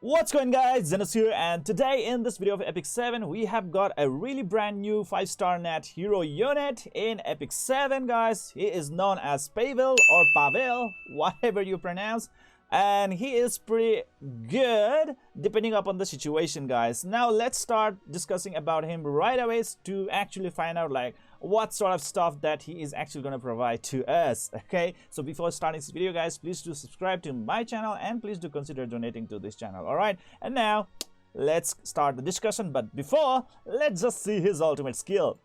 What's going guys, Zennosh here, and today in this video of Epic 7 we have got a really brand new 5-star net hero unit in Epic 7 guys. He is known as Pavel or Pavel, whatever you pronounce, and he is pretty good depending upon the situation guys. Now let's start discussing about him right away to actually find out like what sort of stuff that he is actually going to provide to us. Okay, so before starting this video guys, please do subscribe to my channel and please do consider donating to this channel. All right, and now let's start the discussion, but before, let's just see his ultimate skill.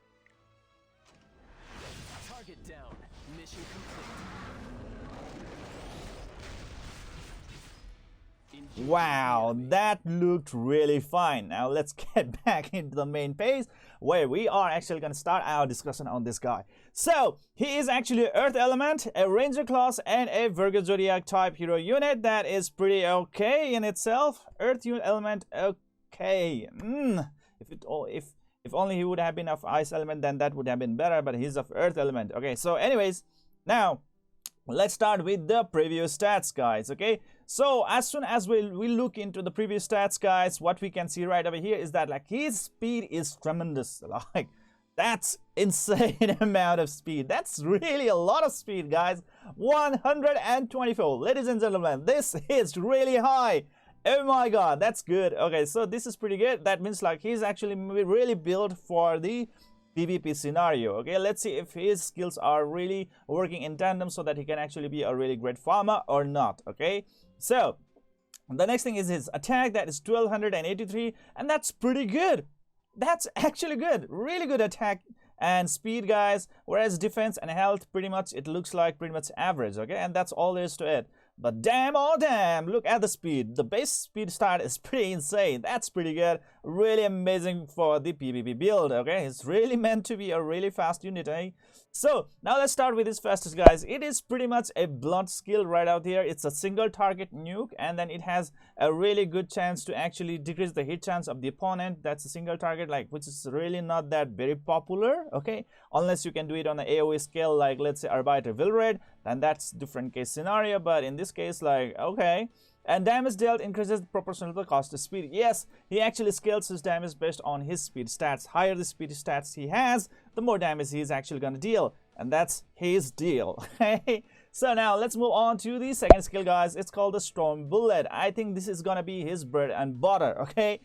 Target down. Mission complete. Wow, that looked really fine. Now let's get back into the main page where we are actually going to start our discussion on this guy. So he is actually Earth Element, a Ranger class, and a Virgo Zodiac type hero unit. That is pretty okay in itself. Earth Element, okay. If only he would have been of Ice Element, then that would have been better. But he's of Earth Element. Okay, so anyways, now let's start with the previous stats guys. Okay, so as soon as we look into the previous stats guys, what we can see right over here is that like his speed is tremendous. Like that's insane amount of speed. That's really a lot of speed guys. 124, ladies and gentlemen, this is really high. Oh my god, that's good. Okay, so this is pretty good. That means like he's actually really built for the PvP scenario. Okay, let's see if his skills are really working in tandem so that he can actually be a really great farmer or not. Okay, so the next thing is his attack, that is 1283, and that's pretty good. That's actually good, really good attack and speed guys, whereas defense and health pretty much it looks like pretty much average. Okay, and that's all there is to it. But damn, oh damn, look at the speed. The base speed start is pretty insane. That's pretty good. Really amazing for the PvP build. Okay, it's really meant to be a really fast unit, eh? So now let's start with his fastest guys. It is pretty much a blunt skill right out here. It's a single target nuke, and then it has a really good chance to actually decrease the hit chance of the opponent. That's a single target, like, which is really not that very popular. Okay, unless you can do it on an AoE scale, like let's say Arbiter Vilred, then that's different case scenario. But in this case, like, okay. And damage dealt increases proportional to the cost of speed. Yes, he actually scales his damage based on his speed stats. Higher the speed stats he has, the more damage he is actually going to deal. And that's his deal. So now let's move on to the second skill guys. It's called the Storm Bullet. I think this is going to be his bread and butter, okay?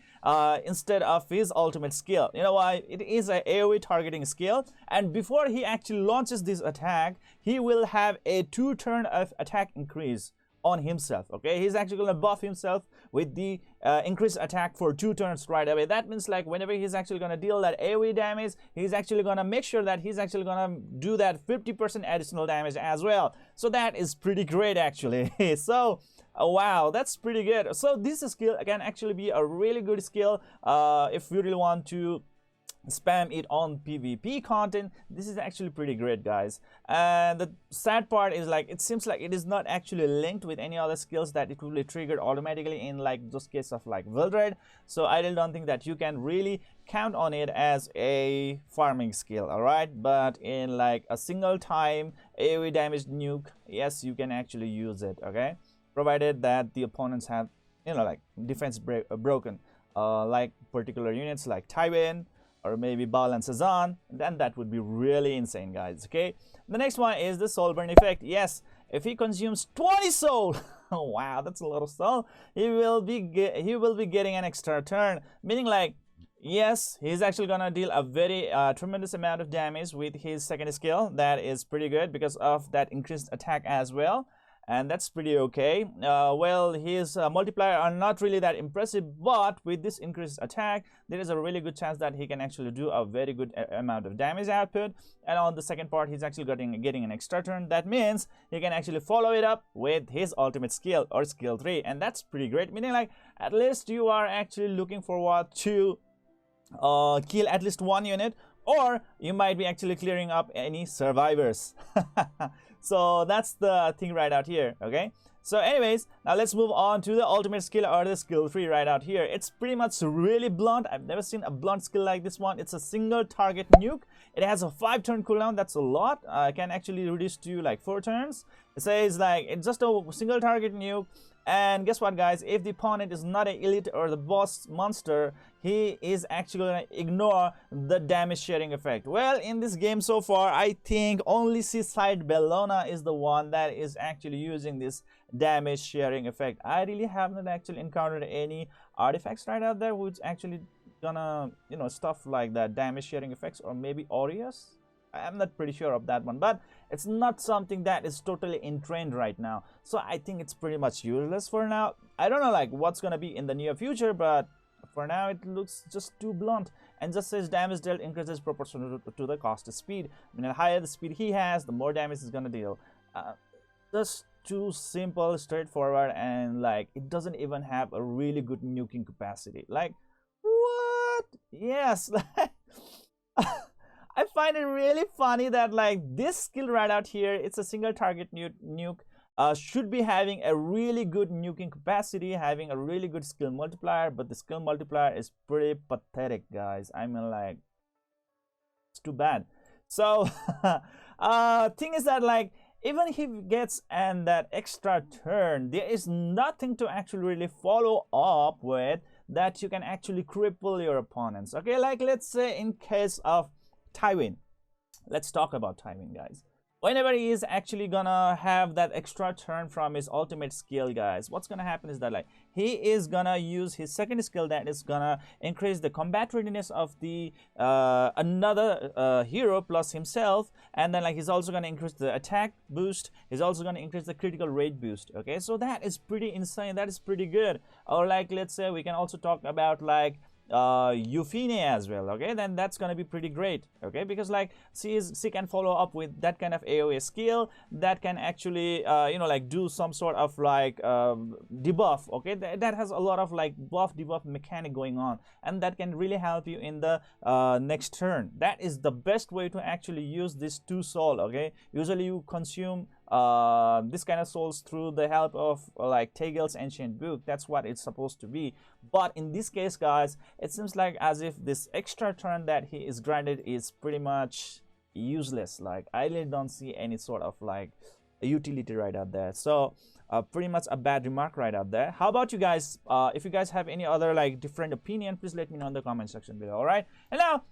Instead of his ultimate skill. You know why? It is an AoE targeting skill. And before he actually launches this attack, he will have a 2-turn of attack increase on himself. Okay, he's actually going to buff himself with the increased attack for 2 turns right away. That means like whenever he's actually going to deal that AoE damage, he's actually going to make sure that he's actually going to do that 50% additional damage as well. So that is pretty great actually. So wow, that's pretty good. So this skill can actually be a really good skill if you really want to spam it on PvP content. This is actually pretty great guys. And the sad part is like it seems like it is not actually linked with any other skills that it will be triggered automatically in like those cases of like Vildred. So I really don't think that you can really count on it as a farming skill. All right, but in like a single time AoE damage nuke, yes, you can actually use it. Okay, provided that the opponents have, you know, like defense broken, like particular units like Tywin or maybe Baal and Sazan, then that would be really insane guys. Okay, the next one is the soul burn effect. Yes, if he consumes 20 soul, oh wow, that's a lot of soul, he will be getting an extra turn, meaning like, yes, he's actually gonna deal a very tremendous amount of damage with his second skill. That is pretty good because of that increased attack as well, and that's pretty okay. Well, his multiplier are not really that impressive, but with this increased attack, there is a really good chance that he can actually do a very good amount of damage output. And on the second part, he's actually getting an extra turn. That means he can actually follow it up with his ultimate skill or skill 3, and that's pretty great, meaning like at least you are actually looking forward to kill at least 1 unit, or you might be actually clearing up any survivors. So that's the thing right out here. Okay, so anyways, now let's move on to the ultimate skill or the skill 3 right out here. It's pretty much really blunt. I've never seen a blunt skill like this one. It's a single target nuke. It has a 5-turn cooldown. That's a lot. Can actually reduce to like 4 turns. It says like it's just a single target nuke. And guess what, guys? If the opponent is not an elite or the boss monster, he is actually going to ignore the damage sharing effect. Well, in this game so far, I think only Seaside Bellona is the one that is actually using this damage sharing effect. I really haven't actually encountered any artifacts right out there which actually gonna, you know, stuff like that, damage sharing effects, or maybe Aureus. I'm not pretty sure of that one, but it's not something that is totally in trend right now, so I think it's pretty much useless for now. I don't know like what's gonna be in the near future, but for now it looks just too blunt and just says damage dealt increases proportional to the cost of speed. I mean, the higher the speed he has, the more damage he's gonna deal. Just too simple, straightforward, and like it doesn't even have a really good nuking capacity. Like, what? Yes. I find it really funny that like this skill right out here, it's a single target nuke, should be having a really good nuking capacity, having a really good skill multiplier, but the skill multiplier is pretty pathetic, guys. I mean, like, it's too bad. So thing is that like even if he gets and that extra turn, there is nothing to actually really follow up with that you can actually cripple your opponents. Okay, like let's say in case of Tywin. Let's talk about Tywin, guys. Whenever he is actually gonna have that extra turn from his ultimate skill, guys, what's gonna happen is that like he is gonna use his second skill that is gonna increase the combat readiness of the another hero plus himself, and then like he's also gonna increase the attack boost. He's also gonna increase the critical rate boost. Okay, so that is pretty insane. That is pretty good. Or like let's say we can also talk about like Euphine as well. Okay, then that's gonna be pretty great. Okay, because like she can follow up with that kind of AoE skill that can actually you know, like do some sort of like debuff. Okay, that has a lot of like buff debuff mechanic going on, and that can really help you in the next turn. That is the best way to actually use this 2 soul. Okay, usually you consume this kind of souls through the help of like Tegel's ancient book. That's what it's supposed to be, but in this case, guys, it seems like as if this extra turn that he is granted is pretty much useless. Like I really don't see any sort of like utility right out there. So pretty much a bad remark right out there. How about you guys? If you guys have any other like different opinion, please let me know in the comment section below. All right, and now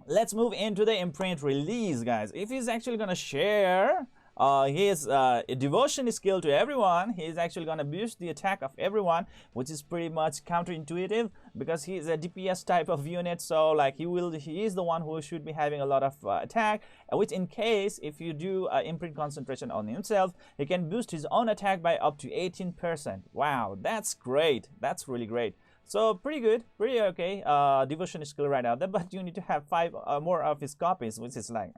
let's move into the imprint release, guys. If he's actually gonna share his devotion skill to everyone, he's actually going to boost the attack of everyone, which is pretty much counterintuitive because he's a DPS type of unit. So like he is the one who should be having a lot of attack, which in case if you do imprint concentration on himself, he can boost his own attack by up to 18%. Wow, that's great. That's really great. So pretty good, pretty okay devotion skill right out there, but you need to have 5 more of his copies, which is like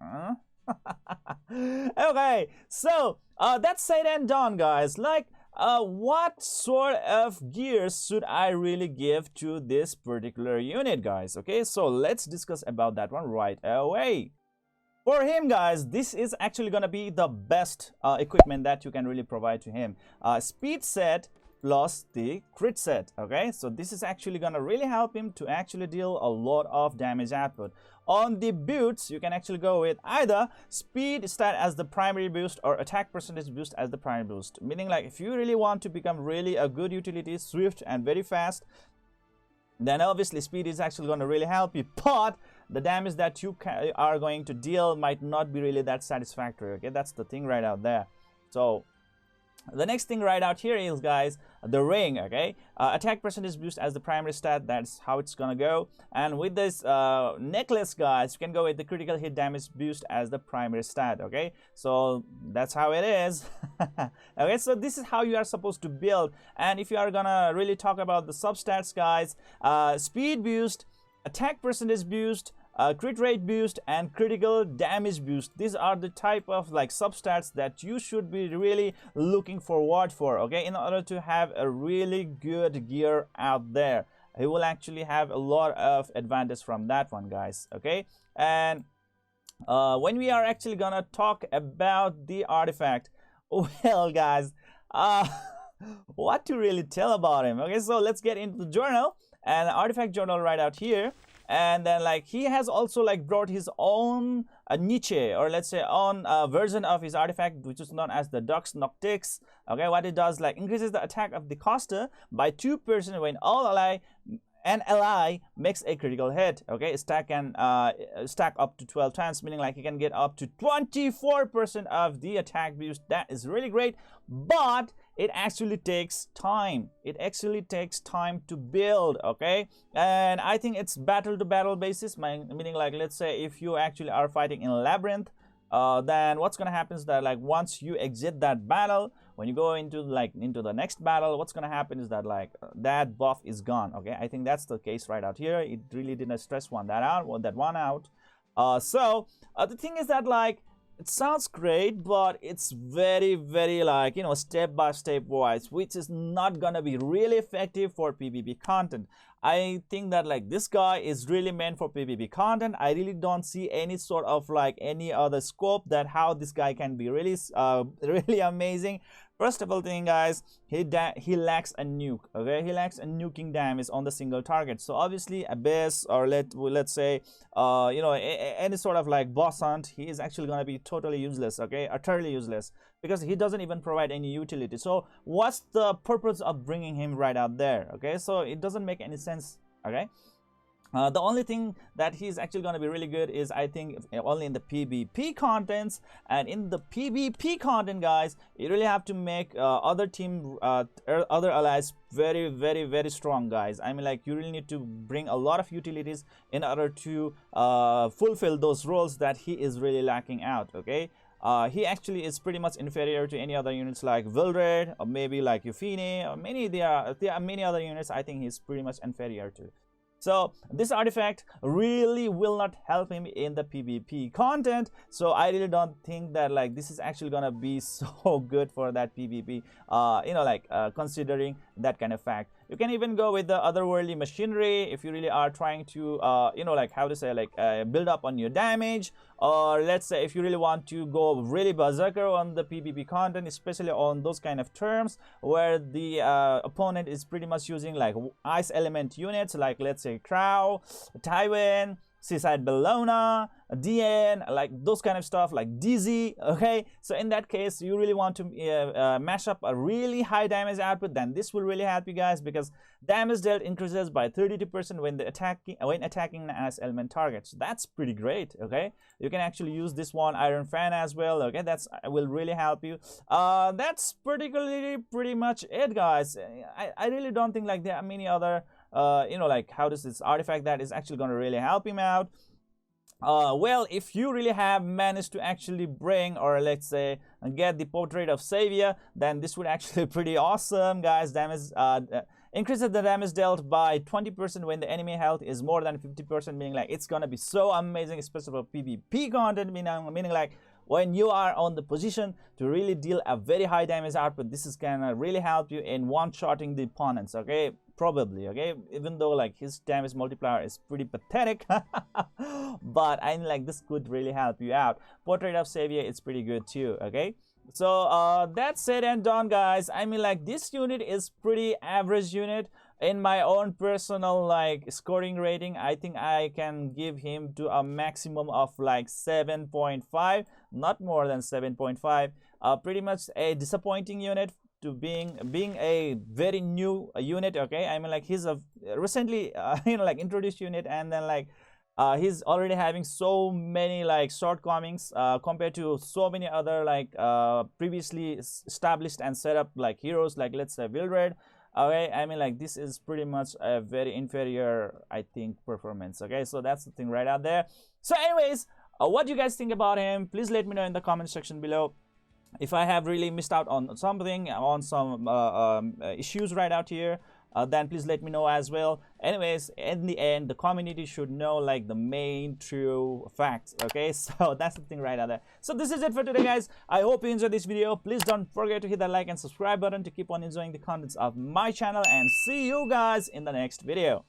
okay, so that's said and done, guys. Like what sort of gears should I really give to this particular unit, guys? Okay, so let's discuss about that one right away. For him, guys, this is actually gonna be the best equipment that you can really provide to him. Speed set plus the crit set. Okay, so this is actually gonna really help him to actually deal a lot of damage output. On the boots, you can actually go with either speed stat as the primary boost or attack percentage boost as the primary boost, meaning like if you really want to become really a good utility, swift and very fast, then obviously speed is actually going to really help you, but the damage that you are going to deal might not be really that satisfactory. Okay, that's the thing right out there. So the next thing right out here is, guys, the ring. Okay, attack percentage boost as the primary stat. That's how it's gonna go. And with this necklace, guys, you can go with the critical hit damage boost as the primary stat. Okay, so that's how it is. Okay, so this is how you are supposed to build. And if you are gonna really talk about the substats, guys, speed boost, attack percentage boost, crit rate boost, and critical damage boost. These are the type of like substats that you should be really looking forward for, okay, in order to have a really good gear out there. He will actually have a lot of advantage from that one, guys. Okay, and when we are actually gonna talk about the artifact, well, guys, what to really tell about him? Okay, so let's get into the journal and artifact journal right out here. and then like he has also like brought his own niche, or let's say own version of his artifact, which is known as the Dux Noctix. Okay, what it does, like, increases the attack of the caster by 2% when an ally makes a critical hit. Okay, stack can stack up to 12 times, meaning like he can get up to 24% of the attack boost. That is really great, but it actually takes time. It actually takes time to build. Okay, and I think it's battle to battle basis, meaning like, let's say if you actually are fighting in Labyrinth, then what's gonna happen is that like once you exit that battle, when you go into the next battle, what's gonna happen is that like that buff is gone. Okay, I think that's the case right out here. It really didn't stress that one out. So the thing is that like it sounds great, but it's very like, you know, step by step wise, which is not gonna be really effective for PvP content. I think that like this guy is really meant for PvP content. I really don't see any sort of like any other scope that how this guy can be really really amazing. First of all thing, guys, he lacks a nuke. Okay, he lacks a nuking damage on the single target. So obviously Abyss, or let's say you know, any sort of like boss hunt, he is actually going to be totally useless. Okay, utterly useless, because he doesn't even provide any utility. So what's the purpose of bringing him right out there? Okay, so it doesn't make any sense. Okay, the only thing that he's actually going to be really good is, I think, only in the PvP contents. And in the PvP content, guys, you really have to make other allies very strong, guys. I mean, like, you really need to bring a lot of utilities in order to fulfill those roles that he is really lacking out. Okay, he actually is pretty much inferior to any other units like Vildred, or maybe like Euphine, or there are many other units I think he's pretty much inferior to. So this artifact really will not help him in the PvP content. So I really don't think that like this is actually gonna be so good for that PvP, you know, like considering that kind of fact. You can even go with the otherworldly machinery if you really are trying to you know, like, how to say, like build up on your damage. Or let's say if you really want to go really berserker on the PvP content, especially on those kind of terms where the opponent is pretty much using like ice element units, like let's say Crow, Tywin, Seaside Bellona, DN, like those kind of stuff, like DZ. Okay, so in that case, you really want to mash up a really high damage output, then this will really help you guys, because damage dealt increases by 32% when attacking an ice element target. So that's pretty great. Okay, you can actually use this one Iron Fan as well. Okay, that's will really help you. That's pretty much it, guys. I really don't think like there are many other you know, like, how does this artifact that is actually going to really help him out. Well, if you really have managed to actually bring, or let's say get the Portrait of Savior, then this would actually be pretty awesome, guys. Damage increases the damage dealt by 20% when the enemy health is more than 50%, meaning like it's gonna be so amazing, especially for PvP content, meaning like when you are on the position to really deal a very high damage output, this is gonna really help you in one-shotting the opponents. Okay, probably. Okay, even though like his damage multiplier is pretty pathetic, but I mean, like, this could really help you out. Portrait of Savior is pretty good too. Okay, so that's said and done, guys. I mean, like, this unit is pretty average unit. In my own personal like scoring rating, I think I can give him to a maximum of like 7.5, not more than 7.5. Pretty much a disappointing unit to being a very new unit. Okay, I mean, like, he's a recently you know, like, introduced unit, and then like he's already having so many like shortcomings compared to so many other like previously established and set up like heroes, like let's say Vildred. Okay, I mean, like, this is pretty much a very inferior, I think, performance. Okay, so that's the thing right out there. So anyways, what do you guys think about him? Please let me know in the comment section below. If I have really missed out on something, on some issues right out here, then please let me know as well. Anyways, in the end, the community should know like the main true facts. Okay, so that's the thing right out there. So this is it for today, guys. I hope you enjoyed this video. Please don't forget to hit that like and subscribe button to keep on enjoying the contents of my channel, and see you guys in the next video.